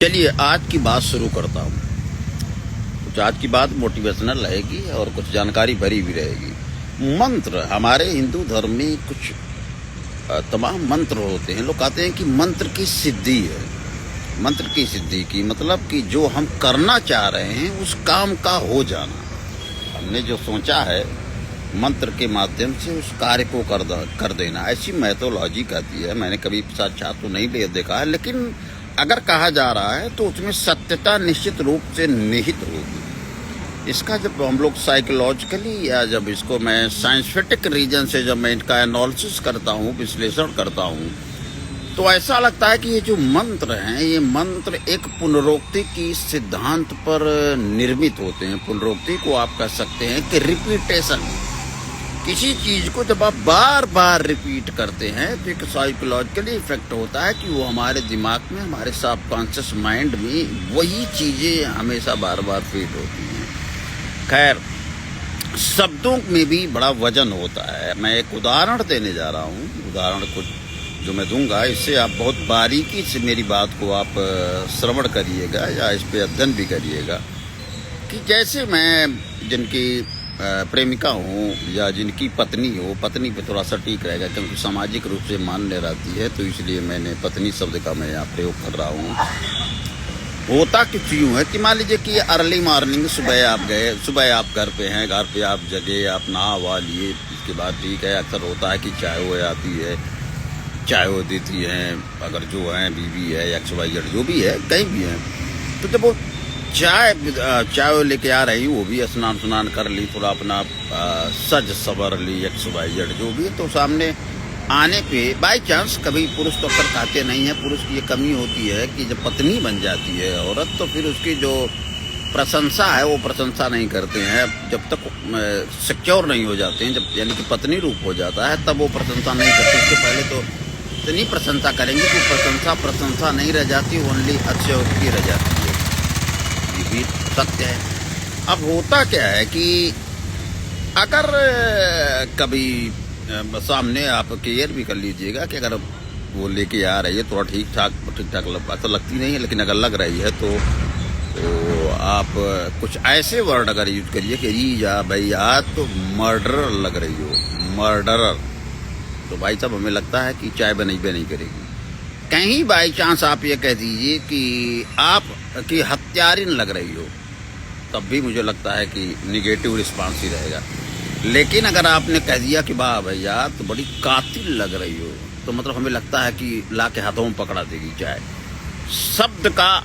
चलिए आज की बात शुरू करता हूँ। कुछ आज की बात मोटिवेशनल रहेगी और कुछ जानकारी भरी भी रहेगी। मंत्र हमारे हिंदू धर्म में कुछ तमाम मंत्र होते हैं। लोग कहते हैं कि मंत्र की सिद्धि है। मंत्र की सिद्धि की मतलब कि जो हम करना चाह रहे हैं उस काम का हो जाना। हमने जो सोचा है मंत्र के माध्यम से उस कार्य को कर देना, ऐसी मैथोलॉजी कहती है। मैंने कभी साक्षात तो नहीं ले देखा है, लेकिन अगर कहा जा रहा है तो उसमें सत्यता निश्चित रूप से निहित होगी। इसका जब हम लोग साइकोलॉजिकली या जब इसको मैं साइंटिफिक रीजन से जब मैं इनका एनालिसिस करता हूँ, विश्लेषण करता हूँ, तो ऐसा लगता है कि ये जो मंत्र हैं ये मंत्र एक पुनरोक्ति की सिद्धांत पर निर्मित होते हैं। पुनरोक्ति को आप कह सकते हैं कि रिपीटेशन। किसी चीज को जब आप बार बार रिपीट करते हैं तो एक साइकोलॉजिकली इफेक्ट होता है कि वो हमारे दिमाग में, हमारे सबकॉन्शियस माइंड में वही चीजें हमेशा बार बार फीड होती हैं। खैर, शब्दों में भी बड़ा वजन होता है। मैं एक उदाहरण देने जा रहा हूँ। उदाहरण को जो मैं दूंगा इससे आप बहुत बारीकी से मेरी बात को आप श्रवण करिएगा या इस पे अध्ययन भी करिएगा कि जैसे मैं जिनकी प्रेमिका हूँ या जिनकी पत्नी हो, पत्नी पे थोड़ा सा ठीक रहेगा क्योंकि सामाजिक रूप से मान्य रहती है, तो इसलिए मैंने पत्नी शब्द का मैं यहाँ प्रयोग कर रहा हूँ। होता कुछ यूँ है कि मान लीजिए कि अर्ली मॉर्निंग सुबह आप गए, सुबह आप घर पे हैं, घर पे आप जगे, आप नहा वहा लिए, इसके बाद ठीक है अक्सर होता है कि चाय वो आती है, चाय वो देती हैं, अगर जो है बीवी है या XYZ जो भी है, कहीं भी है, तो जब वो चाय लेके आ रही, वो भी स्नान स्नान कर ली, थोड़ा अपना सज सवर ली, XYZ जो भी है, तो सामने आने पे बाई चांस, कभी पुरुष तो अक्सर कहते नहीं है, पुरुष की ये कमी होती है कि जब पत्नी बन जाती है औरत तो फिर उसकी जो प्रशंसा है वो प्रशंसा नहीं करते हैं। जब तक सिक्योर नहीं हो जाते हैं, जब यानी कि पत्नी रूप हो जाता है, तब वो प्रशंसा नहीं करते। उसके पहले तो इतनी प्रशंसा करेंगे कि प्रशंसा नहीं रह जाती, ओनली अतिशयोक्ति रह जाती है। ये भी सत्य है। अब होता क्या है कि अगर कभी सामने आप केयर भी कर लीजिएगा कि अगर वो लेके आ रही है थोड़ा ठीक ठाक तो लगती नहीं है, लेकिन अगर लग रही है तो आप कुछ ऐसे वर्ड अगर यूज करिए कि या भैया तो मर्डरर लग रही हो, मर्डरर, तो भाई साहब हमें लगता है कि चाय बनी करेगी। कहीं बाई चांस आप ये कह दीजिए कि आप की हत्यारिन लग रही हो, तब भी मुझे लगता है कि निगेटिव रिस्पांस ही रहेगा। लेकिन अगर आपने कह दिया कि वाह भैया तो बड़ी कातिल लग रही हो, तो मतलब हमें लगता है कि ला के हाथों में पकड़ा देगी चाय। शब्द का